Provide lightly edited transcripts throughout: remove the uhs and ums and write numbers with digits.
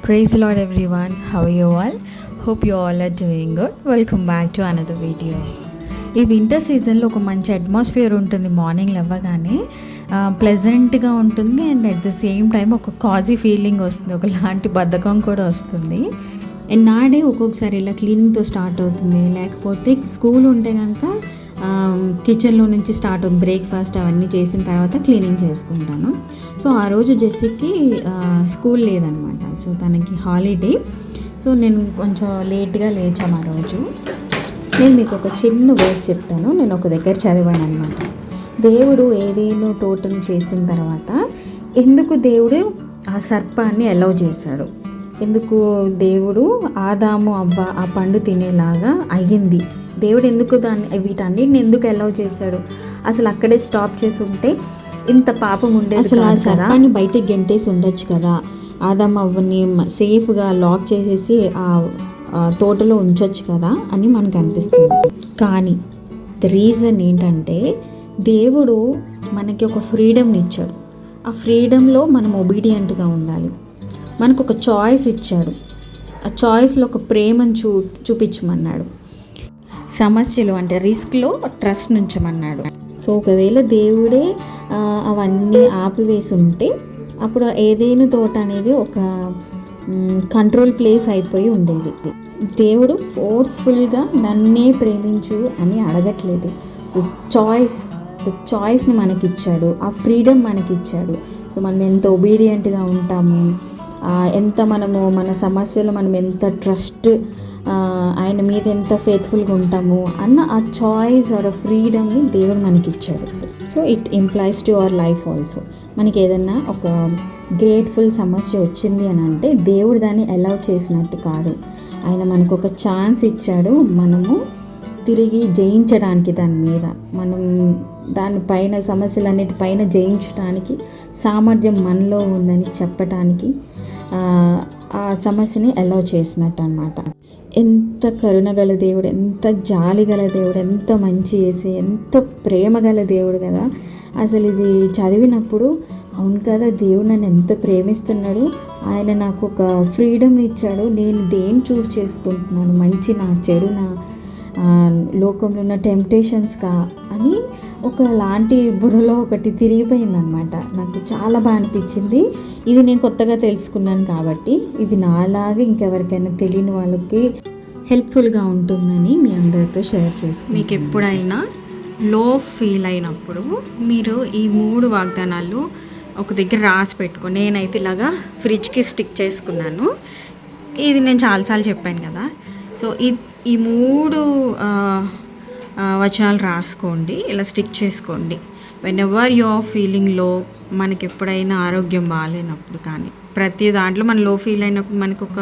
Praise the Lord everyone. How are you all? Hope you all are doing good. Welcome back to another video. ఈ winter సీజన్లో ఒక మంచి atmosphere ఉంటుంది. Morning లేవగానే ప్లెజెంట్గా ఉంటుంది and at the same time ఒక కాజీ ఫీలింగ్ వస్తుంది, ఒకలాంటి బద్ధకం కూడా వస్తుంది. అండ్ నా డే ఒక్కొక్కసారి ఇలా క్లీనింగ్తో స్టార్ట్ అవుతుంది, లేకపోతే స్కూల్ ఉంటే కనుక కిచెన్లో నుంచి స్టార్ట్ అవుతుంది. బ్రేక్ఫాస్ట్ అవన్నీ చేసిన తర్వాత క్లీనింగ్ చేసుకుంటాను. సో ఆ రోజు జెస్సీకి స్కూల్ లేదనమాట, సో తనకి హాలిడే. సో నేను కొంచెం లేట్గా లేచాము ఆ రోజు. నేను మీకు ఒక చిన్న వర్డ్ చెప్తాను. నేను ఒక దగ్గర చదివాను అనమాట. దేవుడు ఏదేనో తోటను చేసిన తర్వాత ఎందుకు దేవుడు ఆ సర్పాన్ని అలౌ చేశాడు, ఎందుకు దేవుడు ఆదాము అవ్వ ఆ పండు తినేలాగా అయ్యింది, దేవుడు ఎందుకు వీటన్నిటిని ఎందుకు అలౌ చేశాడు, అసలు అక్కడే స్టాప్ చేసి ఉంటే ఇంత పాపం ఉండేది. అసలు ఆ సర్పాన్ని బయటకు గెంటేసి ఉండొచ్చు కదా, ఆదాము అవ్వని సేఫ్గా లాక్ చేసేసి ఆ తోటలో ఉంచొచ్చు కదా అని మనకు అనిపిస్తుంది. కానీ ద రీజన్ ఏంటంటే దేవుడు మనకి ఒక ఫ్రీడమ్ని ఇచ్చాడు. ఆ ఫ్రీడమ్లో మనం ఒబీడియంట్గా ఉండాలి. మనకు ఒక చాయిస్ ఇచ్చాడు. ఆ చాయిస్లో ఒక ప్రేమను చూపించమన్నాడు. సమస్యలు అంటే రిస్క్లో ట్రస్ట్ ఉంచమన్నాడు. సో ఒకవేళ దేవుడే అవన్నీ ఆపివేసి ఉంటే అప్పుడు ఏదైనా తోట అనేది ఒక కంట్రోల్ ప్లేస్ అయిపోయి ఉండేది. దేవుడు ఫోర్స్ఫుల్గా నన్నే ప్రేమించు అని అడగట్లేదు. చాయిస్ని మనకిచ్చాడు, ఆ ఫ్రీడమ్ మనకిచ్చాడు. సో మనం ఎంత ఒబీడియంట్గా ఉంటాము, ఎంత మనము మన సమస్యలు మనం ఎంత ట్రస్ట్ ఆయన మీద ఎంత ఫెయిత్ఫుల్గా ఉంటాము అన్న ఆ చాయిస్ ఆర్ ఫ్రీడమ్ని దేవుడు మనకిచ్చాడు. So it implies to our life also. మనకి ఏదన్నా ఒక గ్రేట్ఫుల్ సమస్య వచ్చింది అని అంటే దేవుడు దాన్ని అలౌ చేసినట్టు కాదు. ఆయన మనకు ఒక ఛాన్స్ ఇచ్చాడు, మనము తిరిగి జయించడానికి, దాని మీద మనం దానిపైన సమస్యలన్నిటిపైన జయించడానికి సామర్థ్యం మనలో ఉందని చెప్పటానికి ఆ సమస్యని అలౌ చేసినట్టు అన్నమాట. ఎంత కరుణగల దేవుడు, ఎంత జాలి గల దేవుడు, ఎంత మంచి చేసే, ఎంత ప్రేమ గల దేవుడు కదా. అసలు ఇది చదివినప్పుడు అవును కదా, దేవుడు నన్ను ఎంత ప్రేమిస్తున్నాడు, ఆయన నాకు ఒక ఫ్రీడమ్ని ఇచ్చాడు, నేను దేన్ని చూస్ చేసుకుంటున్నాను, మంచి నా చెడు, నా లోకంలో ఉన్న టెంప్టేషన్స్గా అని ఒకలాంటి బుర్రలో ఒకటి తిరిగిపోయిందనమాట. నాకు చాలా బాగా అనిపించింది. ఇది నేను కొత్తగా తెలుసుకున్నాను కాబట్టి ఇది నాలాగా ఇంకెవరికైనా తెలియని వాళ్ళకి హెల్ప్ఫుల్గా ఉంటుందని మీ అందరితో షేర్ చేసుకున్నాను. మీకు ఎప్పుడైనా లో ఫీల్ అయినప్పుడు మీరు ఈ 3 వాగ్దానాలు ఒక దగ్గర రాసి పెట్టుకో. నేనైతే ఇలాగా ఫ్రిడ్జ్కి స్టిక్ చేసుకున్నాను. ఇది నేను చాలాసార్లు చెప్పాను కదా. సో ఈ 3 వచనాలు రాసుకోండి, ఇలా స్టిక్ చేసుకోండి. Whenever you are feeling low, మనకి ఎప్పుడైనా ఆరోగ్యం బాగాలేనప్పుడు కానీ ప్రతి దాంట్లో మనం లో ఫీల్ అయినప్పుడు మనకు ఒక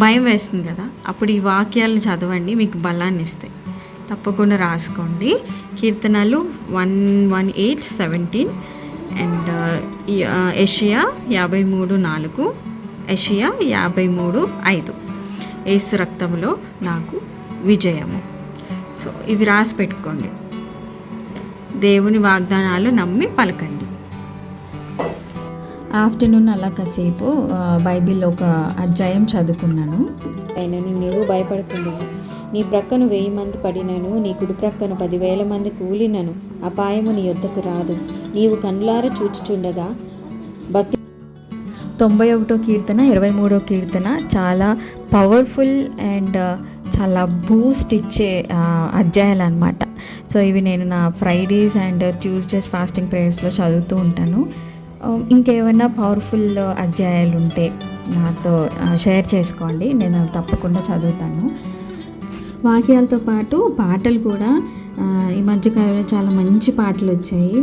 భయం వేస్తుంది కదా, అప్పుడు ఈ వాక్యాలను చదవండి, మీకు బలాన్ని ఇస్తాయి. తప్పకుండా రాసుకోండి. కీర్తనలు 118:17 అండ్ యెషయా 53:4, యెషయా 53:5. యేసు రక్తములో నాకు విజయము. సో ఇవి రాసి పెట్టుకోండి. దేవుని వాగ్దానాలు నమ్మి పలకండి. ఆఫ్టర్నూన్ అలా కాసేపు బైబిల్లో ఒక అధ్యాయం చదువుకున్నాను. ఆయనను నీవు భయపడకుండా, నీ ప్రక్కను 1000 మంది పడినను, నీ కుడి ప్రక్కను 10,000 మంది కూలినను అపాయము నీ యొద్దకు రాదు. నీవు కన్నులారా చూచుచుండగా. భక్తి 91వ కీర్తన, 23వ కీర్తన చాలా పవర్ఫుల్ అండ్ చాలా బూస్ట్ ఇచ్చే అధ్యాయాలు అనమాట. సో ఇవి నేను నా ఫ్రైడేస్ అండ్ ట్యూస్డేస్ ఫాస్టింగ్ ప్రేయర్స్లో చదువుతూ ఉంటాను. ఇంకేమైనా పవర్ఫుల్ అధ్యాయాలు ఉంటే నాతో షేర్ చేసుకోండి, నేను తప్పకుండా చదువుతాను. వాక్యాలతో పాటు పాటలు కూడా ఈ మధ్యకాలంలో చాలా మంచి పాటలు వచ్చాయి.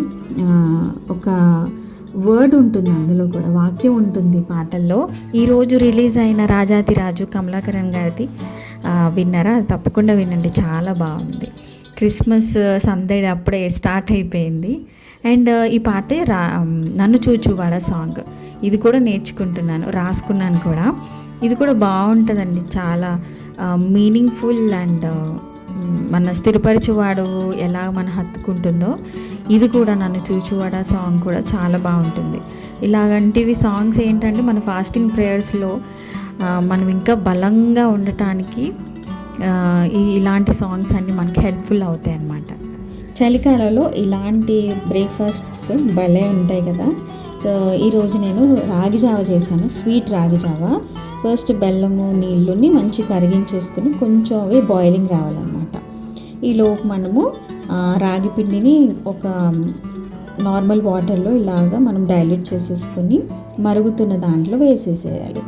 ఒక వర్డ్ ఉంటుంది అందులో కూడా, వాక్యం ఉంటుంది పాటల్లో. ఈరోజు రిలీజ్ అయిన రాజాతిరాజు కమలాకరణ్ గారిది విన్నారా? తప్పకుండా వినండి, చాలా బాగుంది. క్రిస్మస్ సందడి అప్పుడే స్టార్ట్ అయిపోయింది. అండ్ ఈ పాటే నన్ను చూచువాడ సాంగ్, ఇది కూడా నేర్చుకుంటున్నాను, రాసుకున్నాను కూడా. ఇది కూడా బాగుంటుందండి, చాలా మీనింగ్ఫుల్ అండ్ మన స్థిరపరచువాడు ఎలా మన హత్తుకుంటుందో ఇది కూడా నన్ను చూచువాడ సాంగ్ కూడా చాలా బాగుంటుంది. ఇలాగంటివి సాంగ్స్ ఏంటంటే మన ఫాస్టింగ్ ప్రేయర్స్లో మనం ఇంకా బలంగా ఉండటానికి ఇలాంటి సాంగ్స్ అన్నీ మనకి హెల్ప్ఫుల్ అవుతాయి అన్నమాట. చలికాలంలో ఇలాంటి బ్రేక్ఫాస్ట్స్ భలే ఉంటాయి కదా. సో ఈరోజు నేను రాగి జావ చేశాను, స్వీట్ రాగి జావ. ఫస్ట్ బెల్లము నీళ్ళని మంచి కరిగించేసుకుని కొంచెం అవి బాయిలింగ్ రావాలన్నమాట. ఈలోపు మనము రాగి పిండిని ఒక నార్మల్ వాటర్లో ఇలాగా మనం డైల్యూట్ చేసేసుకొని మరుగుతున్న దాంట్లో వేసేసేయాలి.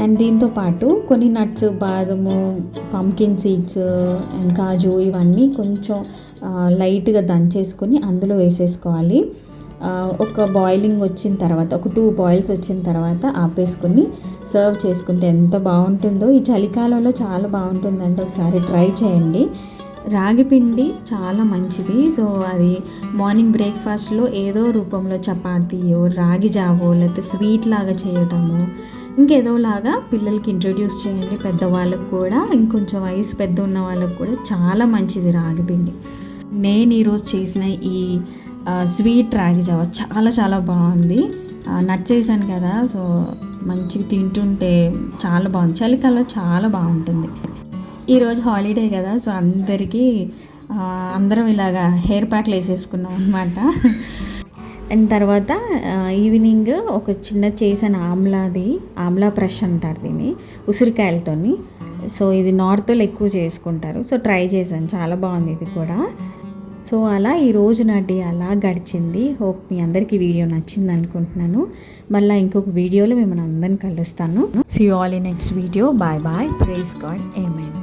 అండ్ దీంతోపాటు కొన్ని నట్స్, బాదము, పంకిన్ సీడ్స్ అండ్ కాజు ఇవన్నీ కొంచెం లైట్గా దంచేసుకొని అందులో వేసేసుకోవాలి. ఒక బాయిలింగ్ వచ్చిన తర్వాత, ఒక 2 బాయిల్స్ వచ్చిన తర్వాత ఆపేసుకొని సర్వ్ చేసుకుంటే ఎంత బాగుంటుందో. ఈ చలికాలంలో చాలా బాగుంటుందంటే ఒకసారి ట్రై చేయండి. రాగి పిండి చాలా మంచిది. సో అది మార్నింగ్ బ్రేక్ఫాస్ట్లో ఏదో రూపంలో చపాతీయో, రాగి జావో, లేకపోతే స్వీట్ లాగా చేయటము, ఇంకేదోలాగా పిల్లలకి ఇంట్రొడ్యూస్ చేయండి. పెద్దవాళ్ళకు కూడా, ఇంకొంచెం వయసు పెద్ద ఉన్న వాళ్ళకు కూడా చాలా మంచిది రాగి పిండి. నేను ఈరోజు చేసిన ఈ స్వీట్ రాగి జావ చాలా చాలా బాగుంది. నట్స్ వేసాను కదా, సో మంచిగా తింటుంటే చాలా బాగుంది. చలికాలంలో చాలా బాగుంటుంది. ఈరోజు హాలిడే కదా, సో అందరం ఇలాగా హెయిర్ ప్యాక్లు వేసేసుకున్నాం అనమాట. అండ్ తర్వాత ఈవినింగ్ ఒక చిన్న చేసిన ఆమ్లా బ్రష్ అంటారు దీన్ని, ఉసిరికాయలతోని. సో ఇది నార్త్లో ఎక్కువ చేసుకుంటారు. సో ట్రై చేశాను, చాలా బాగుంది ఇది కూడా. సో అలా ఈరోజు నా డే అలా గడిచింది. హోప్ మీ అందరికీ వీడియో నచ్చింది అనుకుంటున్నాను. మళ్ళీ ఇంకొక వీడియోలో మిమ్మల్ని అందరిని కలుస్తాను. See you all in next video. Bye bye. Praise God. Amen.